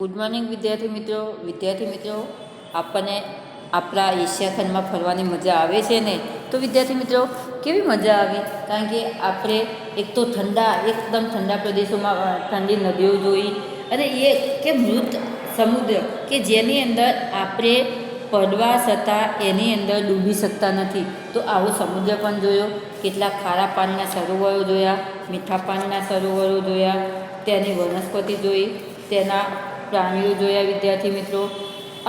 Good morning વિદ્યાર્થી મિત્રો આપણને આપણા એશિયા ખંડમાં ફરવાની મજા આવે છે ને. તો વિદ્યાર્થી મિત્રો કેવી મજા આવી, કારણ કે આપણે એક તો એકદમ ઠંડા પ્રદેશોમાં ઠંડી નદીઓ જોઈ, અને એ કે મૃત સમુદ્ર કે જેની અંદર આપણે પડવા છતાં એની અંદર ડૂબી શકતા નથી. તો આવો સમુદ્ર પણ જોયો, કેટલાક ખારા પાણીના સરોવરો જોયા, મીઠા પાણીના સરોવરો જોયા, તેની વનસ્પતિ જોઈ, તેના પ્રાણીઓ જોયા વિદ્યાર્થી મિત્રો.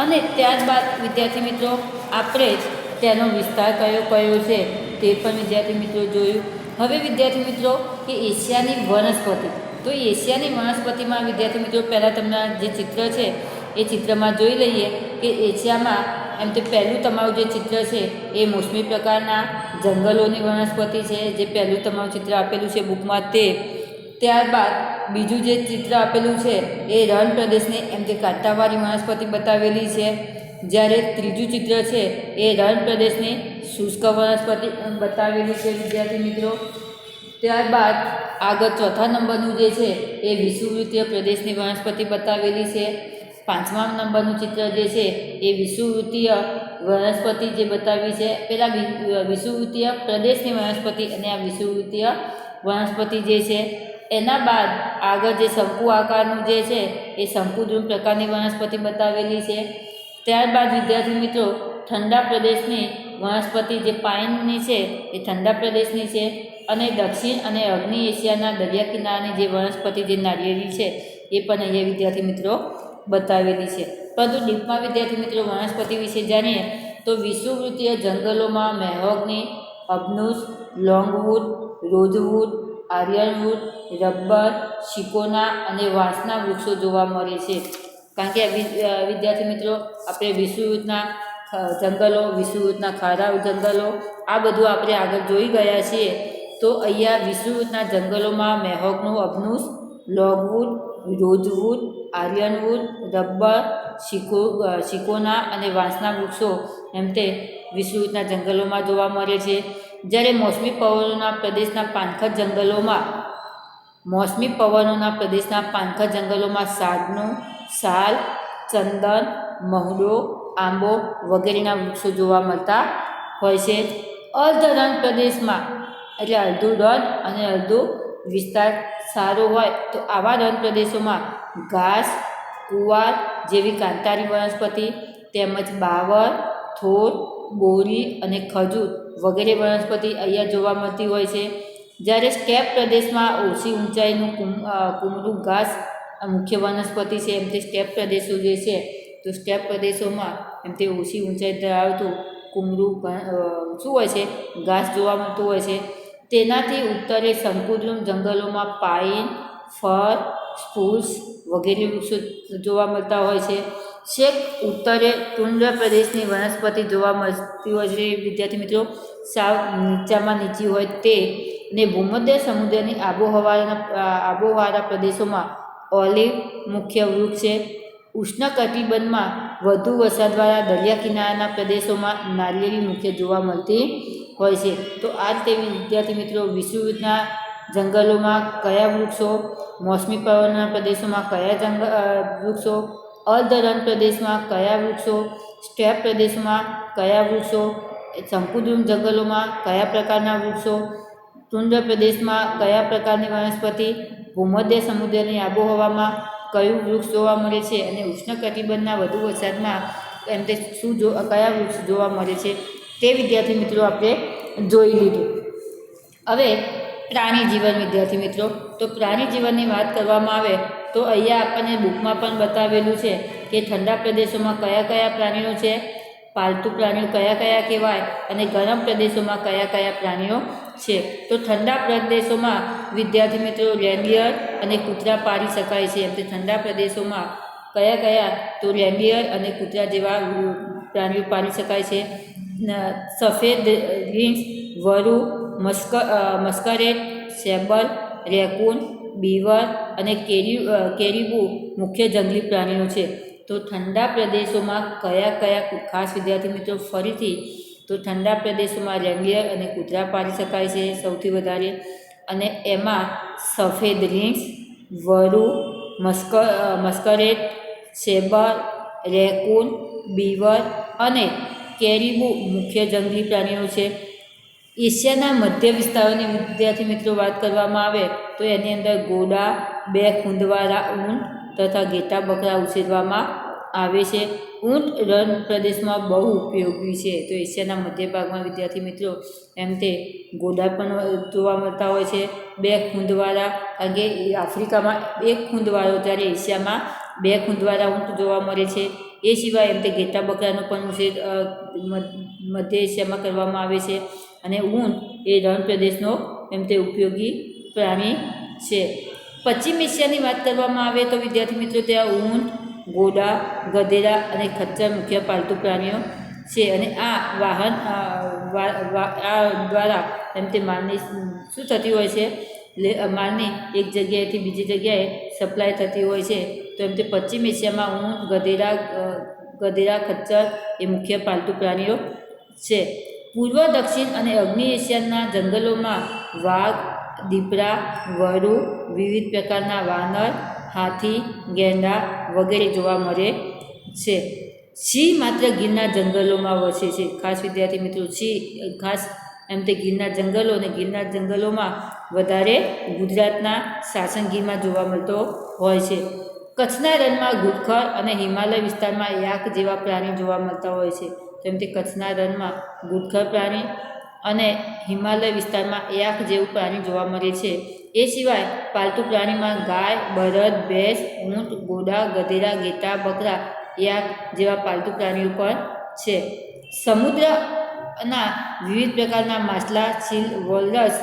અને ત્યારબાદ વિદ્યાર્થી મિત્રો આપણે જ તેનો વિસ્તાર કયો છે તે પણ વિદ્યાર્થી મિત્રો જોયું. હવે વિદ્યાર્થી મિત્રો કે એશિયાની વનસ્પતિ, તો એશિયાની વનસ્પતિમાં વિદ્યાર્થી મિત્રો પહેલાં તમને જે ચિત્ર છે એ ચિત્રમાં જોઈ લઈએ કે એશિયામાં એમ તો પહેલું તમારું જે ચિત્ર છે એ મોસમી પ્રકારના જંગલોની વનસ્પતિ છે, જે પહેલું તમારું ચિત્ર આપેલું છે બુકમાં તે. ત્યારબાદ બીજું જે ચિત્ર આપેલું છે એ રણ પ્રદેશની એમ કે કાંટાવાળી વનસ્પતિ બતાવેલી છે, જ્યારે ત્રીજું ચિત્ર છે એ રણ પ્રદેશની શુષ્ક વનસ્પતિ બતાવેલી છે વિદ્યાર્થી મિત્રો. ત્યારબાદ આગળ ચોથા નંબરનું જે છે એ વિષુવવૃત્તીય પ્રદેશની વનસ્પતિ બતાવેલી છે. પાંચમા નંબરનું ચિત્ર જે છે એ વિષુવવૃત્તીય વનસ્પતિ જે બતાવી છે, પહેલાં વિષુવવૃત્તીય પ્રદેશની વનસ્પતિ અને આ વિષુવવૃત્તીય વનસ્પતિ જે છે. એના બાદ આગળ જે શંકુ આકારનું જે છે એ શંકુદ્રુમ પ્રકારની વનસ્પતિ બતાવેલી છે. ત્યારબાદ વિદ્યાર્થી મિત્રો ઠંડા પ્રદેશની વનસ્પતિ જે પાઇનની છે એ ઠંડા પ્રદેશની છે, અને દક્ષિણ અને અગ્નિ એશિયાના દરિયા કિનારાની જે વનસ્પતિ જે નારિયેળી છે એ પણ અહીંયા વિદ્યાર્થી મિત્રો બતાવેલી છે. પરંતુ ડીપમાં વિદ્યાર્થી મિત્રો વનસ્પતિ વિશે જાણીએ તો વિષુવવૃત્તીય જંગલોમાં મેહોગની, અબનુસ, લોંગવૂડ, રોઝવૂડ, આર્યનવૂડ, રબર, શિકોના અને વાંસના વૃક્ષો જોવા મળે છે. કારણ કે વિદ્યાર્થી મિત્રો આપણે વિષુવવૃત્તના જંગલો, વિષુવવૃત્તના ખારા જંગલો આ બધું આપણે આગળ જોઈ ગયા છીએ. તો અહીંયા વિષુવવૃત્તના જંગલોમાં મેહોગનું, અબનુસ, લોંગવૂડ, રોઝવૂડ, આર્યનવૂડ, રબર, શિકોના અને વાંસના વૃક્ષો એમ તે વિષુવવૃત્તના જંગલોમાં જોવા મળે છે. જ્યારે મોસમી પવનોના પાનખર જંગલોમાં સાગનું, સાલ, ચંદન, મહુડો, આંબો વગેરેના વૃક્ષો જોવા મળતા હોય છે. અર્ધ રણ પ્રદેશમાં એટલે અડધું રણ અને અડધું વિસ્તાર સારો હોય તો આવા રણ પ્રદેશોમાં ઘાસ, કુવાર જેવી કાંટાળી વનસ્પતિ તેમજ બાવર, થોર, બોરી અને ખજૂર વગેરે વનસ્પતિ અહીંયા જોવા મળતી હોય છે. જ્યારે સ્ટેપ પ્રદેશમાં ઓછી ઊંચાઈનું કુમરૂ ઘાસ મુખ્ય વનસ્પતિ છે. એમ તે સ્ટેપ પ્રદેશો જે છે તો સ્ટેપ પ્રદેશોમાં એમ તે ઓછી ઊંચાઈ ધરાવતું કુમરૂ શું હોય છે, ઘાસ જોવા મળતું હોય છે. તેનાથી ઉત્તરે શંકુદ્રુમ જંગલોમાં પાઇન, ફર, સ્પૃસ વગેરે વૃક્ષો જોવા મળતા હોય છે. છેક ઉત્તરે તુંદ્ર પ્રદેશની વનસ્પતિ જોવા મળતી હોય છે વિદ્યાર્થી મિત્રો, સાવ નીચામાં નીચી હોય તે. ને ભૂમધ્ય સમુદ્રની આબોહવાળા પ્રદેશોમાં ઓલિવ મુખ્ય વૃક્ષ છે. ઉષ્ણકટિબંધમાં વધુ વરસાદવાળા દરિયા કિનારાના પ્રદેશોમાં નારિયેળી મુખ્ય જોવા મળતી હોય છે. તો આ રીતે વિદ્યાર્થી મિત્રો વિષુવવૃત્તના જંગલોમાં કયા વૃક્ષો, મોસમી પવનના પ્રદેશોમાં કયા વૃક્ષો, અર્ધ રણ પ્રદેશમાં કયા વૃક્ષો, સ્ટેપ પ્રદેશમાં કયા વૃક્ષો, શંકુદ્રુમ જંગલોમાં કયા પ્રકારના વૃક્ષો, તુંદ્ર પ્રદેશમાં કયા પ્રકારની વનસ્પતિ, ભૂમધ્ય સમુદ્રની આબોહવામાં કયું વૃક્ષ જોવા મળે છે, અને ઉષ્ણકટિબંધના વધુ વરસાદમાં એમ તે કયા વૃક્ષ જોવા મળે છે તે વિદ્યાર્થી મિત્રો આપણે જોઈ લીધું. હવે પ્રાણી જીવન વિદ્યાર્થી મિત્રો, તો પ્રાણી જીવનની વાત કરવામાં આવે તો અહીંયા આપણને બુકમાં પણ બતાવેલું છે કે ઠંડા પ્રદેશોમાં કયા કયા પ્રાણીઓ છે, પાલતુ પ્રાણીઓ કયા કયા કહેવાય, અને ગરમ પ્રદેશોમાં કયા કયા પ્રાણીઓ છે. તો ઠંડા પ્રદેશોમાં વિદ્યાર્થી મિત્રો રેન્ડિયર અને કૂતરા પાળી શકાય છે. એમ તે ઠંડા પ્રદેશોમાં કયા તો રેન્ડિયર અને કૂતરા જેવા પ્રાણીઓ પાળી શકાય છે. સફેદ રીંછ, વરુ, મસ્કરેટ, સેબલ, રેકૂન, બીવર અને કેરીબુ મુખ્ય જંગલી પ્રાણીઓ છે. તો ઠંડા પ્રદેશોમાં કયા ખાસ વિદ્યાર્થી મિત્રો ફરીથી તો ઠંડા પ્રદેશોમાં રેન્ડિયર અને કૂતરા પાળી શકાય છે સૌથી વધારે, અને એમાં સફેદ રીંછ, વરુ, મસ્કરેટ, સેબર, રેકૂન, બીવર અને કેરીબુ મુખ્ય જંગલી પ્રાણીઓ છે. એશિયાના મધ્ય વિસ્તારોની વિદ્યાર્થી મિત્રો વાત કરવામાં આવે તો એની અંદર ઘોડા, 2 ખૂંદવાળા ઊંટ તથા ઘેટા બકરા ઉછેરવામાં આવે છે. ઊંટ રણ પ્રદેશમાં બહુ ઉપયોગી છે. તો એશિયાના મધ્ય ભાગમાં વિદ્યાર્થી મિત્રો એમ તે ઘોડા પણ જોવા મળતા હોય છે, 2 ખૂંદવાળા, કારણ કે આફ્રિકામાં 1 ખૂંદવાળો જ્યારે એશિયામાં 2 ખૂંદવાળા ઊંટ જોવા મળે છે. એ સિવાય એમ તે ઘેટા બકરાનો પણ ઉછેર મધ્ય એશિયામાં કરવામાં આવે છે. અને ઊંટ એ રણ પ્રદેશનો એમ તે ઉપયોગી પ્રાણી છે. પશ્ચિમ એશિયાની વાત કરવામાં આવે તો વિદ્યાર્થી મિત્રો ત્યાં ઊંટ, ઘોડા, ગધેડા અને ખચ્ચર મુખ્ય પાલતુ પ્રાણીઓ છે. અને આ વાહન દ્વારા એમ તે માલની શું થતી હોય છે, માલની એક જગ્યાએથી બીજી જગ્યાએ સપ્લાય થતી હોય છે. તો એમ તે પશ્ચિમ એશિયામાં ઊંટ, ગધેડા, ખચ્ચર એ મુખ્ય પાલતુ પ્રાણીઓ છે. પૂર્વ, દક્ષિણ અને અગ્નિ એશિયાના જંગલોમાં વાઘ, દીપડા, વરુ, વિવિધ પ્રકારના વાનર, હાથી, ગેંડા વગેરે જોવા મળે છે. સિંહ માત્ર ગીરના જંગલોમાં વસે છે. ખાસ વિદ્યાર્થી મિત્રો સિંહ ખાસ એમ તે ગીરના જંગલો અને ગીરના જંગલોમાં વધારે ગુજરાતના સાસણગીરમાં જોવા મળતો હોય છે. કચ્છના રણમાં ઘુડખર અને હિમાલય વિસ્તારમાં યાક જેવા પ્રાણી જોવા મળતા હોય છે. જેમ કે કચ્છના રણમાં ઘુડખર પ્રાણી અને હિમાલય વિસ્તારમાં યાક જેવું પ્રાણી જોવા મળે છે. એ સિવાય પાલતુ પ્રાણીમાં ગાય, બળદ, ભેંસ, ઊંટ, ઘોડા, ગધેડા, ઘેટા, બકરા, યાક જેવા પાલતુ પ્રાણીઓ પણ છે. સમુદ્રના વિવિધ પ્રકારના માછલા, સીલ, વોલરસ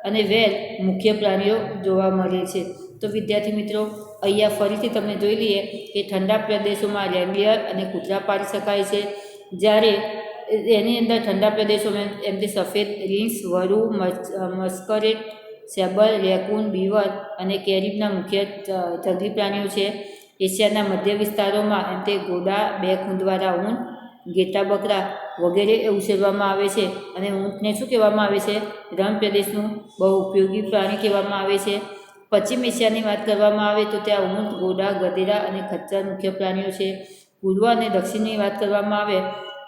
અને વેલ મુખ્ય પ્રાણીઓ જોવા મળે છે. તો વિદ્યાર્થી મિત્રો અહીંયા ફરીથી તમને જોઈ લઈએ કે ઠંડા પ્રદેશોમાં રેન્ડિયર અને કૂતરા પાળી શકાય છે, જ્યારે એની અંદર ઠંડા પ્રદેશોમાં એમ તે સફેદ રીંછ, વરુ, મસ્કરેટ, સેબર, રેકૂન, બીવર અને કેરીબના મુખ્ય જંગલી પ્રાણીઓ છે. એશિયાના મધ્ય વિસ્તારોમાં એમ તે ઘોડા, 2 ખૂંદવાળા ઊંટ, ઘેટા બકરા વગેરે ઉછેરવામાં આવે છે. અને ઊંટને શું કહેવામાં આવે છે, રણ પ્રદેશનું બહુ ઉપયોગી પ્રાણી કહેવામાં આવે છે. પશ્ચિમ એશિયાની વાત કરવામાં આવે તો ત્યાં ઊંટ, ઘોડા, ગધેડા અને ખચ્ચર મુખ્ય પ્રાણીઓ છે. પૂર્વ અને દક્ષિણની વાત કરવામાં આવે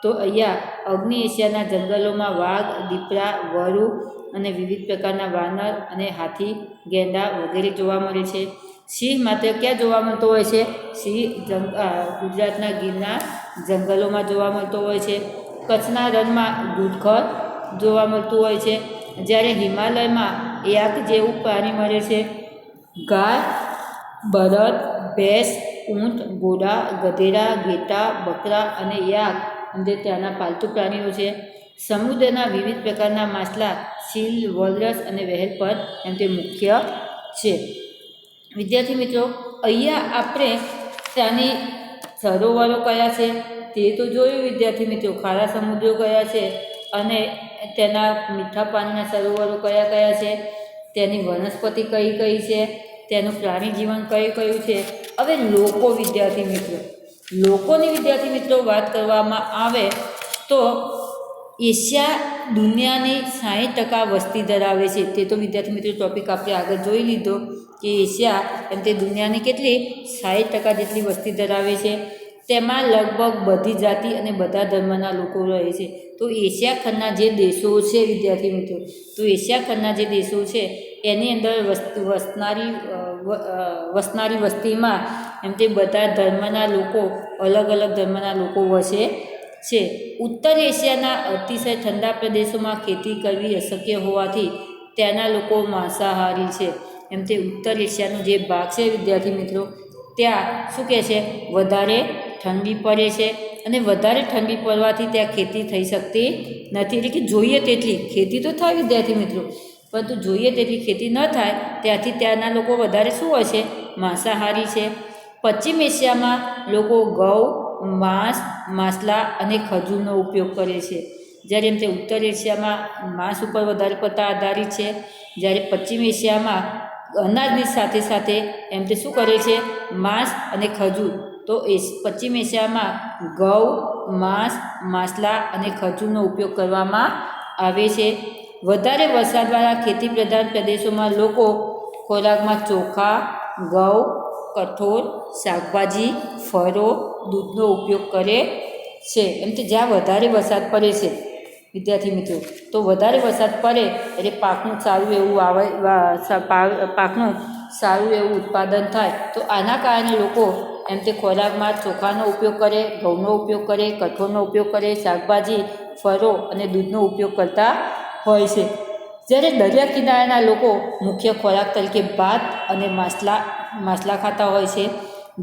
તો અહીંયા અગ્નિ એશિયાના જંગલોમાં વાઘ, દીપડા, વરુ અને વિવિધ પ્રકારના વાનર અને હાથી, ગેંડા વગેરે જોવા મળે છે. સિંહ માત્ર ક્યાં જોવા મળતો હોય છે, સિંહ ગુજરાતના ગીરના જંગલોમાં જોવા મળતો હોય છે. કચ્છના રણમાં ઘુડખર જોવા મળતું હોય છે, જ્યારે હિમાલયમાં યાક જેવું પ્રાણી મળે છે. ગાય, બળદ, ભેંસ, ઊંટ, ઘોડા, ગધેડા, ઘેટા, બકરા અને યાક અને ત્યાંના પાલતુ પ્રાણીઓ છે. સમુદ્રના વિવિધ પ્રકારના માછલા, સીલ, વોલરસ અને વહેલ પણ એમ તે મુખ્ય છે. વિદ્યાર્થી મિત્રો અહીંયા આપણે ત્યાંની સરોવરો કયા છે તે તો જોયું વિદ્યાર્થી મિત્રો, ખારા સમુદ્રો કયા છે અને તેના મીઠા પાણીના સરોવરો કયા કયા છે, તેની વનસ્પતિ કઈ કઈ છે, તેનું પ્રાણી જીવન કયું છે. હવે લોકો વિદ્યાર્થી મિત્રો, લોકોની વિદ્યાર્થી મિત્રો વાત કરવામાં આવે તો એશિયા દુનિયાની 60% વસ્તી ધરાવે છે. તે તો વિદ્યાર્થી મિત્રો ટોપિક આપણે આગળ જોઈ લીધો કે એશિયા એમ તે દુનિયાની કેટલી 60% જેટલી વસ્તી ધરાવે છે. તેમાં લગભગ બધી જાતિ અને બધા ધર્મના લોકો રહે છે. તો એશિયા ખંડના જે દેશો છે વિદ્યાર્થી મિત્રો, તો એશિયા ખંડના જે દેશો છે એની અંદર વસનારી વસ્તીમાં એમ તે બધા ધર્મના લોકો, અલગ અલગ ધર્મના લોકો વસે છે. ઉત્તર એશિયાના અતિશય ઠંડા પ્રદેશોમાં ખેતી કરવી અશક્ય હોવાથી ત્યાંના લોકો માંસાહારી છે. એમ તે ઉત્તર એશિયાનો જે ભાગ છે વિદ્યાર્થી મિત્રો, ત્યાં શું કહે છે, વધારે ઠંડી પડે છે અને વધારે ઠંડી પડવાથી ત્યાં ખેતી થઈ શકતી નથી. એટલે કે જોઈએ તેટલી ખેતી તો થાય વિદ્યાર્થી મિત્રો, પરંતુ જોઈએ તેટલી ખેતી ન થાય, ત્યાંથી ત્યાંના લોકો વધારે શું હોય છે, માંસાહારી છે. પશ્ચિમ એશિયામાં લોકો ઘઉં, માંસ, માછલા અને ખજૂરનો ઉપયોગ કરે છે, જ્યારે એમ તે ઉત્તર એશિયામાં માંસ ઉપર વધારે પડતા આધારિત છે, જ્યારે પશ્ચિમ એશિયામાં અનાજની સાથે સાથે એમ તે શું કરે છે, માંસ અને ખજૂર. તો પશ્ચિમ એશિયામાં ઘઉં, માંસ, માછલા અને ખજૂરનો ઉપયોગ કરવામાં આવે છે. વધારે વરસાદવાળા ખેતી પ્રધાન પ્રદેશોમાં લોકો ખોરાકમાં ચોખા, ઘઉં, કઠોળ, શાકભાજી, ફળો, દૂધનો ઉપયોગ કરે છે. એમ તો જ્યાં વધારે વરસાદ પડે છે વિદ્યાર્થી મિત્રો, તો વધારે વરસાદ પડે એટલે પાકનું સારું એવું પાકનું સારું એવું ઉત્પાદન થાય. તો આના કારણે લોકો એમ તે ખોરાકમાં ચોખાનો ઉપયોગ કરે, ઘઉંનો ઉપયોગ કરે, કઠોળનો ઉપયોગ કરે, શાકભાજી, ફળો અને દૂધનો ઉપયોગ કરતા હોય છે. જ્યારે દરિયા કિનારાના લોકો મુખ્ય ખોરાક તરીકે ભાત અને માછલા ખાતા હોય છે.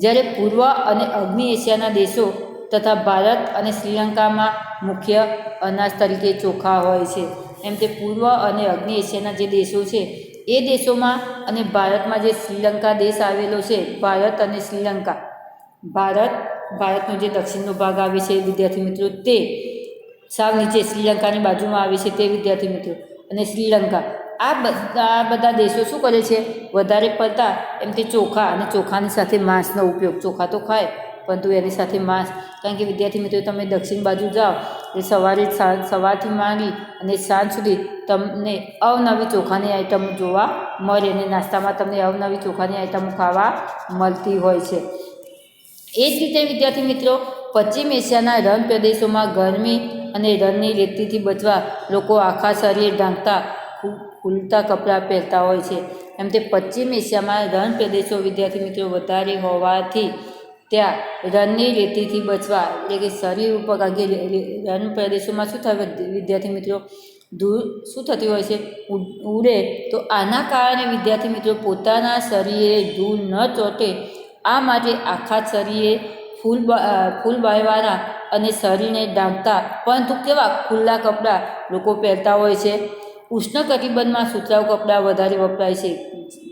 જ્યારે પૂર્વ અને અગ્નિ એશિયાના દેશો તથા ભારત અને શ્રીલંકામાં મુખ્ય અનાજ તરીકે ચોખા હોય છે. એમ તે પૂર્વ અને અગ્નિ એશિયાના જે દેશો છે એ દેશોમાં અને ભારતમાં જે શ્રીલંકા દેશ આવેલો છે, ભારત અને શ્રીલંકા, ભારતનો જે દક્ષિણનો ભાગ આવે છે વિદ્યાર્થી મિત્રો, તે સાવ નીચે શ્રીલંકાની બાજુમાં આવે છે તે વિદ્યાર્થી મિત્રો, અને શ્રીલંકા, આ બધા દેશો શું કરે છે, વધારે પડતા એમ તે ચોખા અને ચોખાની સાથે માંસનો ઉપયોગ, ચોખા તો ખાય પરંતુ એની સાથે માંસ, કારણ કે વિદ્યાર્થી મિત્રો તમે દક્ષિણ બાજુ જાઓ એટલે સવારથી માંડી અને સાંજ સુધી તમને અવનવી ચોખાની આઈટમ જોવા મળે અને નાસ્તામાં તમને અવનવી ચોખાની આઈટમો ખાવા મળતી હોય છે. એ જ રીતે વિદ્યાર્થી મિત્રો પશ્ચિમ એશિયાના રણ પ્રદેશોમાં ગરમી અને રણની રેતીથી બચવા લોકો આખા શરીર ઢાંકતા ખુલતા કપડાં પહેરતા હોય છે. એમ તે પશ્ચિમ એશિયામાં રણ પ્રદેશો વિદ્યાર્થી મિત્રો વધારે હોવાથી ત્યાં રણની રેતીથી બચવા, એટલે કે શરીર ઉપર, કારણ કે રણ પ્રદેશોમાં શું થાય વિદ્યાર્થી મિત્રો, ધૂળ શું થતી હોય છે, ઉડે. તો આના કારણે વિદ્યાર્થી મિત્રો પોતાના શરીરે ધૂળ ન ચોંટે આ માટે આખા શરીરે ફૂલબાઈવાળા અને શરીરને ઢાંકતા પરંતુ કેવા ખુલ્લા કપડાં લોકો પહેરતા હોય છે. ઉષ્ણકટિબંધમાં સુતરાઉ કપડાં વધારે વપરાય છે.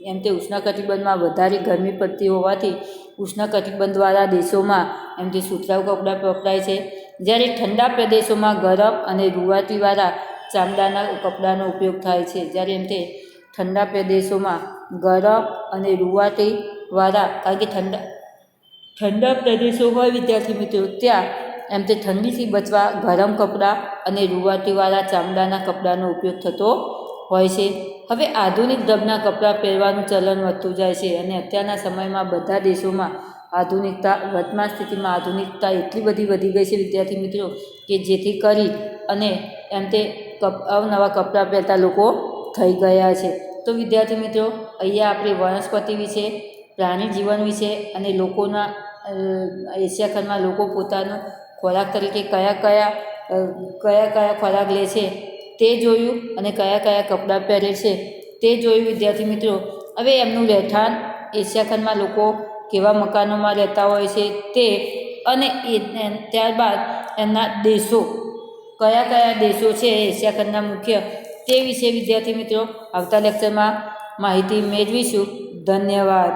એમ તે ઉષ્ણકટિબંધમાં વધારે ગરમી પડતી હોવાથી ઉષ્ણકટિબંધવાળા દેશોમાં એમ તે સુતરાઉ કપડાં વપરાય છે. જ્યારે ઠંડા પ્રદેશોમાં ગરમ અને રૂંવાટીવાળા ચામડાના કપડાનો ઉપયોગ થાય છે. જ્યારે એમ તે ઠંડા પ્રદેશોમાં ગરમ અને રૂંવાટીવાળા, કારણ કે ઠંડા પ્રદેશો હોય વિદ્યાર્થી મિત્રો, ત્યાં એમ તે ઠંડીથી બચવા ગરમ કપડાં અને રૂંવાટીવાળા ચામડાના કપડાનો ઉપયોગ થતો હોય છે. હવે આધુનિક ઢબના કપડાં પહેરવાનું ચલણ વધતું જાય છે અને અત્યારના સમયમાં બધા દેશોમાં વર્તમાન સ્થિતિમાં આધુનિકતા એટલી બધી વધી ગઈ છે વિદ્યાર્થી મિત્રો કે જેથી કરી અને એમ તે અવનવા કપડાં પહેરતા લોકો થઈ ગયા છે. તો વિદ્યાર્થી મિત્રો અહીંયા આપણે વનસ્પતિ વિશે, પ્રાણી જીવન વિશે અને લોકોના એશિયા ખંડમાં લોકો પોતાનો ખોરાક તરીકે કયા કયા ખોરાક લે છે તે જોયું અને કયા કયા કપડાં પહેરે છે તે જોયું વિદ્યાર્થી મિત્રો. હવે એમનું રહેઠાણ, એશિયા ખંડમાં લોકો કેવા મકાનોમાં રહેતા હોય છે તે, અને ત્યારબાદ એમના દેશો, કયા દેશો છે એશિયા ખંડના મુખ્ય, તે વિશે વિદ્યાર્થી મિત્રો આવતા લેક્ચરમાં માહિતી મેળવીશું. ધન્યવાદ.